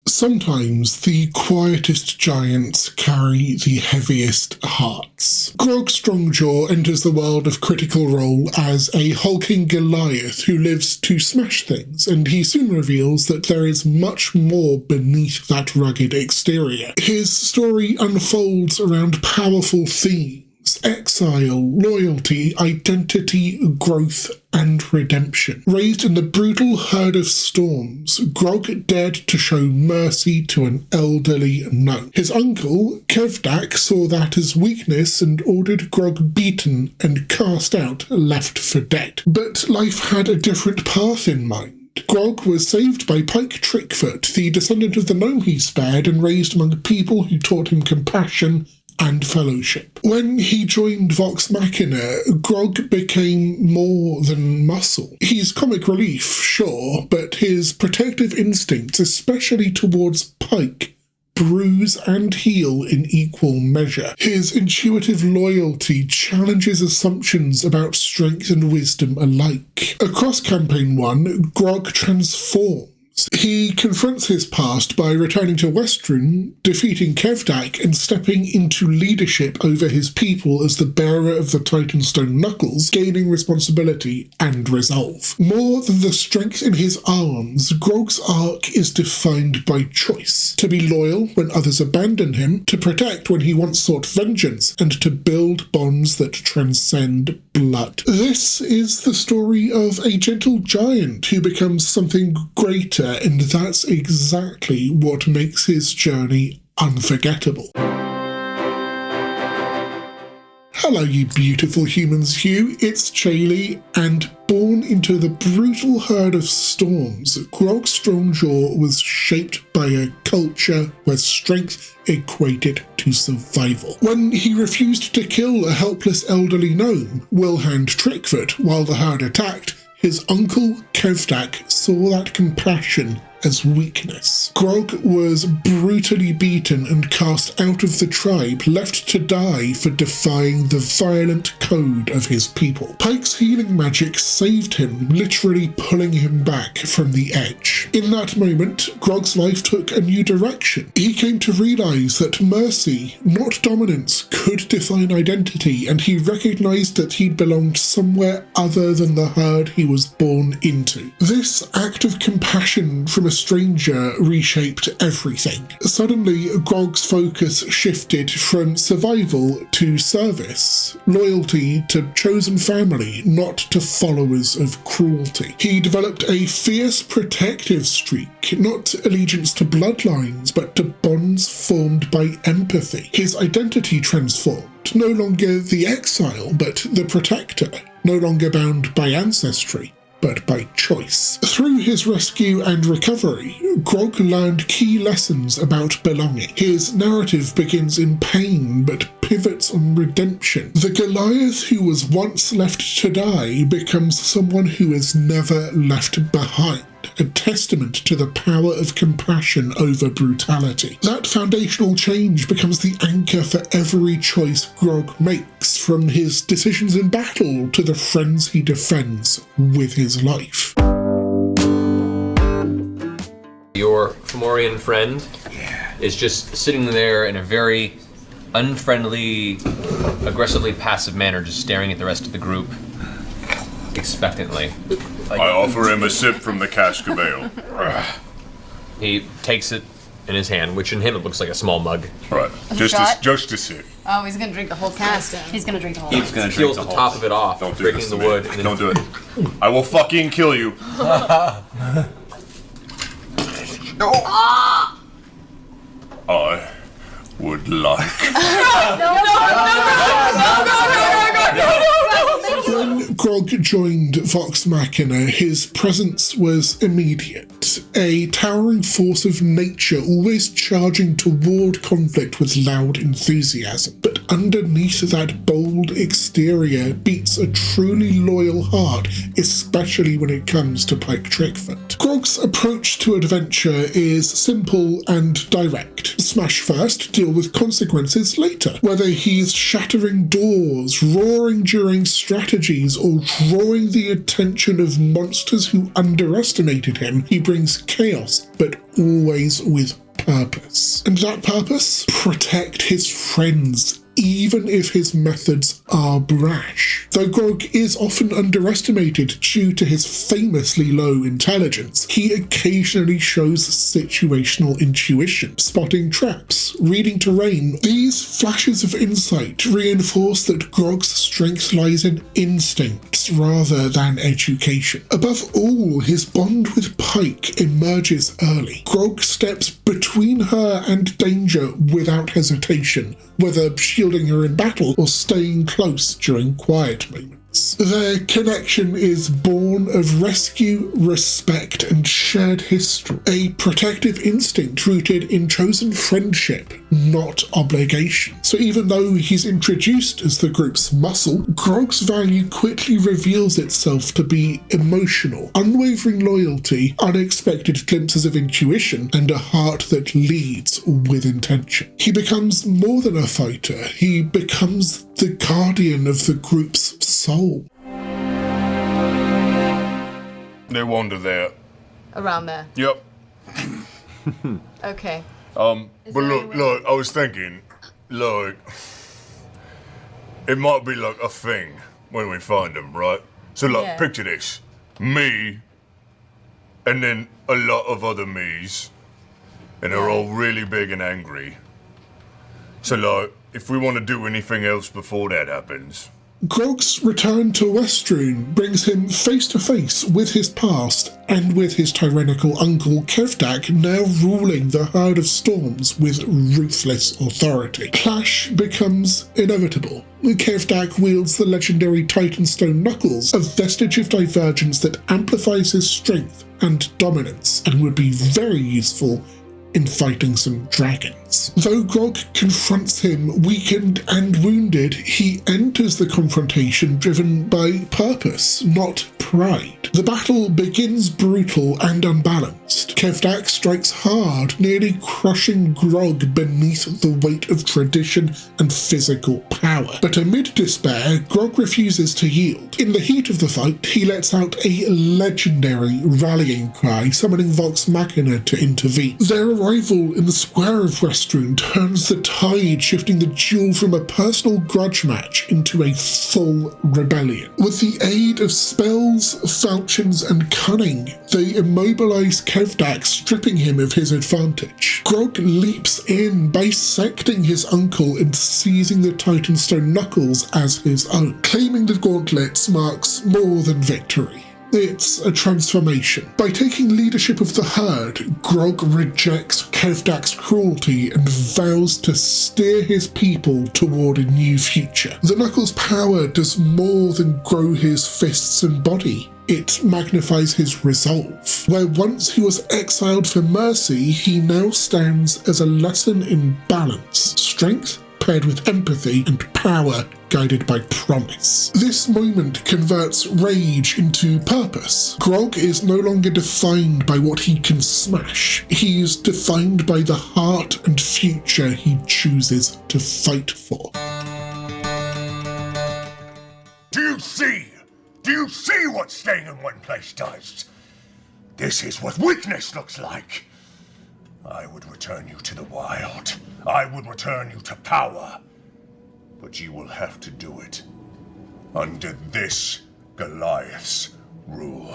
Sometimes the quietest giants carry the heaviest hearts. Grog Strongjaw enters the world of Critical Role as a hulking Goliath who lives to smash things, and he soon reveals that there is much more beneath that rugged exterior. His story unfolds around powerful themes: exile, loyalty, identity, growth, and redemption. Raised in the brutal herd of storms, Grog dared to show mercy to an elderly gnome. His uncle, Kevdak, saw that as weakness and ordered Grog beaten and cast out, left for dead. But life had a different path in mind. Grog was saved by Pike Trickfoot, the descendant of the gnome he spared and raised among people who taught him compassion and fellowship. When he joined Vox Machina, Grog became more than muscle. He's comic relief, sure, but his protective instincts, especially towards Pike, bruise and heal in equal measure. His intuitive loyalty challenges assumptions about strength and wisdom alike. Across Campaign 1, Grog transforms. He confronts his past by returning to Westruun, defeating Kevdak, and stepping into leadership over his people as the bearer of the Titanstone Knuckles, gaining responsibility and resolve. More than the strength in his arms, Grog's arc is defined by choice: to be loyal when others abandon him, to protect when he once sought vengeance, and to build bonds that transcend blood. This is the story of a gentle giant who becomes something greater, and that's exactly what makes his journey unforgettable. Hello, you beautiful humans, Hugh. It's Chaylee, and born into the brutal herd of storms, Grog Strongjaw was shaped by a culture where strength equated to survival. When he refused to kill a helpless elderly gnome, Wilhand Trickfoot, while the herd attacked, his uncle Kevdak saw that compassion as weakness. Grog was brutally beaten and cast out of the tribe, left to die for defying the violent code of his people. Pike's healing magic saved him, literally pulling him back from the edge. In that moment, Grog's life took a new direction. He came to realize that mercy, not dominance, could define identity, and he recognized that he belonged somewhere other than the herd he was born into. This act of compassion from a stranger reshaped everything. Suddenly, Grog's focus shifted from survival to service, loyalty to chosen family, not to followers of cruelty. He developed a fierce protective streak, not allegiance to bloodlines, but to bonds formed by empathy. His identity transformed, no longer the exile, but the protector, no longer bound by ancestry, but by choice. Through his rescue and recovery, Grog learned key lessons about belonging. His narrative begins in pain, but pivots on redemption. The Goliath who was once left to die becomes someone who is never left behind, a testament to the power of compassion over brutality. That foundational change becomes the anchor for every choice Grog makes, from his decisions in battle to the friends he defends with his life. Your Fomorian friend is just sitting there in a very unfriendly, aggressively passive manner, just staring at the rest of the group expectantly. I offer him a sip from the cask of ale. He takes it in his hand, which in him it looks like a small mug. Right, just a sip. Oh, he's gonna drink the whole cask. He's gonna drink the whole cask. He's gonna peels the top of it off, Don't do breaking this the to me. wood. And then Don't do it. I will fucking kill you. I would like. When Grog joined Vox Machina, his presence was immediate. A towering force of nature, always charging toward conflict with loud enthusiasm. But underneath that bold exterior beats a truly loyal heart, especially when it comes to Pike Trickfoot. Grog's approach to adventure is simple and direct. Smash first, deal with consequences later. Whether he's shattering doors, roaring during strategies, or drawing the attention of monsters who underestimated him, he brings chaos, but always with purpose. And that purpose? Protect his friends, even if his methods are brash. Though Grog is often underestimated due to his famously low intelligence, he occasionally shows situational intuition, spotting traps, reading terrain. These flashes of insight reinforce that Grog's strength lies in instincts rather than education. Above all, his bond with Pike emerges early. Grog steps between her and danger without hesitation, whether shielding her in battle or staying close during quiet moments. Their connection is born of rescue, respect, and shared history, a protective instinct rooted in chosen friendship, not obligation. So even though he's introduced as the group's muscle, Grog's value quickly reveals itself to be emotional, unwavering loyalty, unexpected glimpses of intuition, and a heart that leads with intention. He becomes more than a fighter, he becomes the guardian of the group's soul. They wander there. Around there. Yep. Okay. But look, I was thinking, like, it might be like a thing when we find them, right? So, like, Yeah. picture this. Me, and then a lot of other me's, and they're all really big and angry. So, like, if we want to do anything else before that happens... Grog's return to Westruun brings him face to face with his past and with his tyrannical uncle Kevdak, now ruling the Herd of Storms with ruthless authority. Clash becomes inevitable. Kevdak wields the legendary Titanstone Knuckles, a vestige of divergence that amplifies his strength and dominance, and would be very useful in fighting some dragons. Though Grog confronts him weakened and wounded, he enters the confrontation driven by purpose, not pride. The battle begins brutal and unbalanced. Kevdak strikes hard, nearly crushing Grog beneath the weight of tradition and physical power. But amid despair, Grog refuses to yield. In the heat of the fight, he lets out a legendary rallying cry, summoning Vox Machina to intervene. Their arrival in the square of Westruun turns the tide, shifting the duel from a personal grudge match into a full rebellion. With the aid of spells, falchions, and cunning, they immobilize Kevdak, stripping him of his advantage. Grog leaps in, bisecting his uncle and seizing the Titanstone Knuckles as his own. Claiming the gauntlets marks more than victory. It's a transformation. By taking leadership of the herd, Grog rejects Kevdak's cruelty and vows to steer his people toward a new future. The Knuckles' power does more than grow his fists and body. It magnifies his resolve. Where once he was exiled for mercy, he now stands as a lesson in balance, strength paired with empathy, and power guided by promise. This moment converts rage into purpose. Grog is no longer defined by what he can smash. He is defined by the heart and future he chooses to fight for. Do you see? Do you see what staying in one place does? This is what weakness looks like. I would return you to the wild. I would return you to power. But you will have to do it under this Goliath's rule.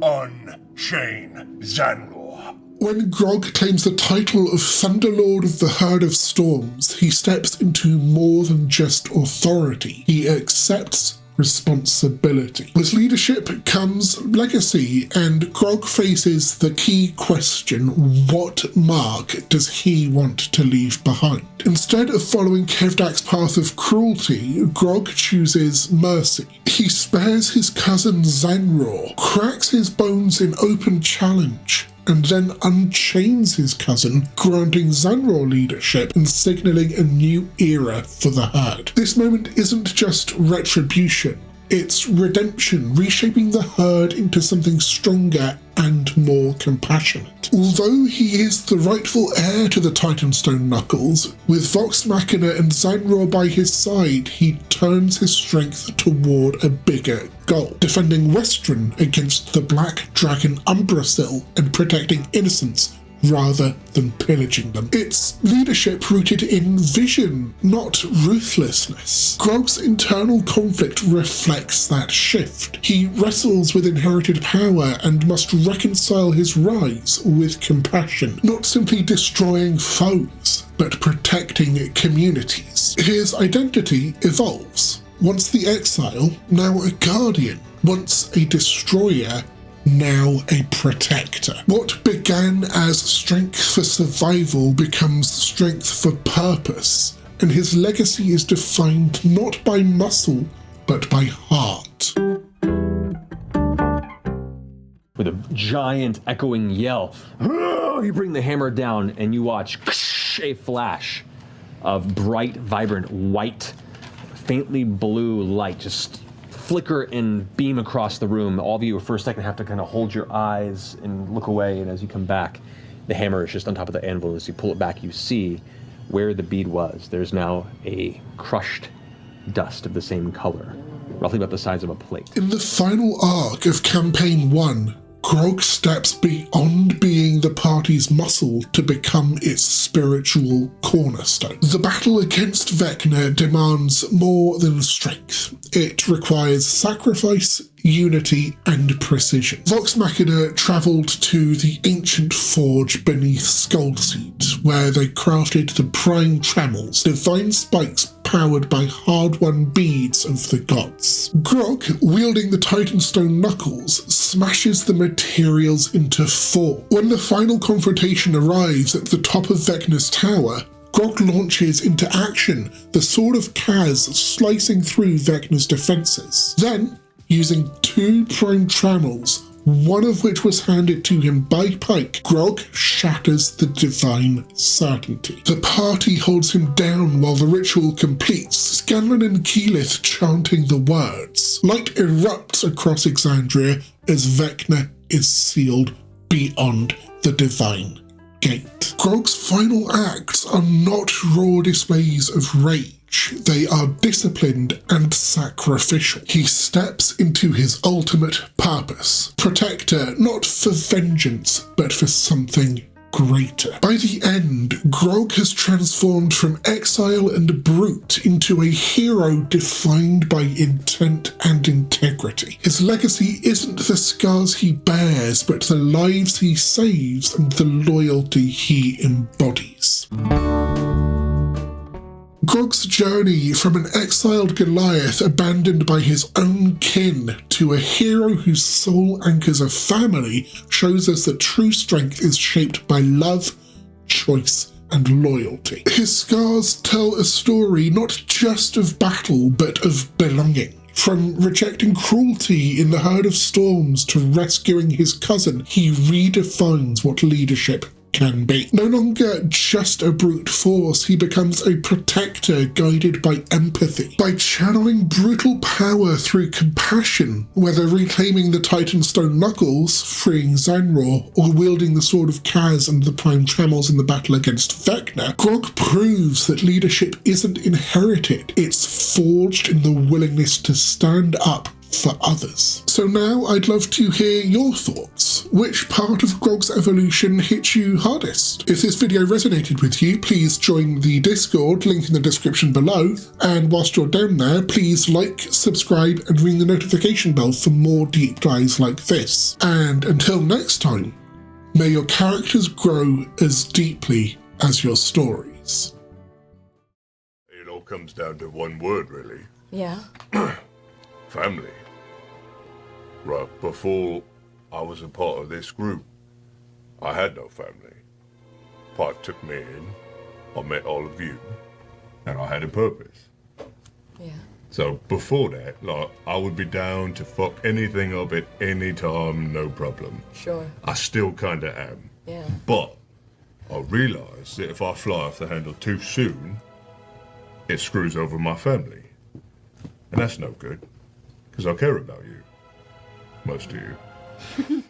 Unchain Zanror. When Grog claims the title of Thunderlord of the Herd of Storms, he steps into more than just authority. He accepts responsibility. With leadership comes legacy, and Grog faces the key question: what mark does he want to leave behind? Instead of following Kevdak's path of cruelty, Grog chooses mercy. He spares his cousin Zanror, cracks his bones in open challenge, and then unchains his cousin, granting Zanror leadership and signaling a new era for the herd. This moment isn't just retribution, it's redemption, reshaping the herd into something stronger and more compassionate. Although he is the rightful heir to the Titanstone Knuckles, with Vox Machina and Zanror by his side, he turns his strength toward a bigger goal, defending Westruun against the Black Dragon Umbrasil and protecting innocents rather than pillaging them. It's leadership rooted in vision, not ruthlessness. Grog's internal conflict reflects that shift. He wrestles with inherited power and must reconcile his rise with compassion, not simply destroying foes, but protecting communities. His identity evolves. Once the exile, now a guardian. Once a destroyer, now a protector. What began as strength for survival becomes strength for purpose, and his legacy is defined not by muscle, but by heart. With a giant echoing yell, you bring the hammer down and you watch a flash of bright, vibrant, white, faintly blue light just flicker and beam across the room. All of you for a second have to kind of hold your eyes and look away, and as you come back, the hammer is just on top of the anvil. As you pull it back, you see where the bead was. There's now a crushed dust of the same color, roughly about the size of a plate. In the final arc of Campaign 1, Grog steps beyond being the party's muscle to become its spiritual cornerstone. The battle against Vecna demands more than strength. It requires sacrifice, unity, and precision. Vox Machina travelled to the ancient forge beneath Skullseed, where they crafted the prime trammels, divine spikes powered by hard-won beads of the gods. Grog, wielding the Titanstone Knuckles, smashes the materials into form. When the final confrontation arrives at the top of Vecna's tower, Grog launches into action, the Sword of Kaz slicing through Vecna's defences. Then, using 2 prime trammels, one of which was handed to him by Pike, Grog shatters the divine certainty. The party holds him down while the ritual completes, Scanlan and Keyleth chanting the words. Light erupts across Exandria as Vecna is sealed beyond the divine gate. Grog's final acts are not raw displays of rage. They are disciplined and sacrificial. He steps into his ultimate purpose. Protector, not for vengeance, but for something greater. By the end, Grog has transformed from exile and brute into a hero defined by intent and integrity. His legacy isn't the scars he bears, but the lives he saves and the loyalty he embodies. Grog's journey from an exiled Goliath abandoned by his own kin to a hero whose soul anchors a family shows us that true strength is shaped by love, choice, and loyalty. His scars tell a story not just of battle, but of belonging. From rejecting cruelty in the Herd of Storms to rescuing his cousin, he redefines what leadership can be. No longer just a brute force, he becomes a protector guided by empathy. By channeling brutal power through compassion, whether reclaiming the Titanstone Knuckles, freeing Zanror, or wielding the Sword of Kaz and the Prime Trammels in the battle against Vecna, Grog proves that leadership isn't inherited, it's forged in the willingness to stand up for others. So now I'd love to hear your thoughts. Which part of Grog's evolution hit you hardest? If this video resonated with you, please join the Discord, link in the description below, and whilst you're down there, please like, subscribe, and ring the notification bell for more deep dives like this. And until next time, may your characters grow as deeply as your stories. It all comes down to one word, really. Yeah. Family. Right, before I was a part of this group, I had no family. Pike took me in, I met all of you, and I had a purpose. Yeah. So before that, like, I would be down to fuck anything up at any time, no problem. Sure. I still kinda am. Yeah. But I realise that if I fly off the handle too soon, it screws over my family. And that's no good, because I care about you. Most of you.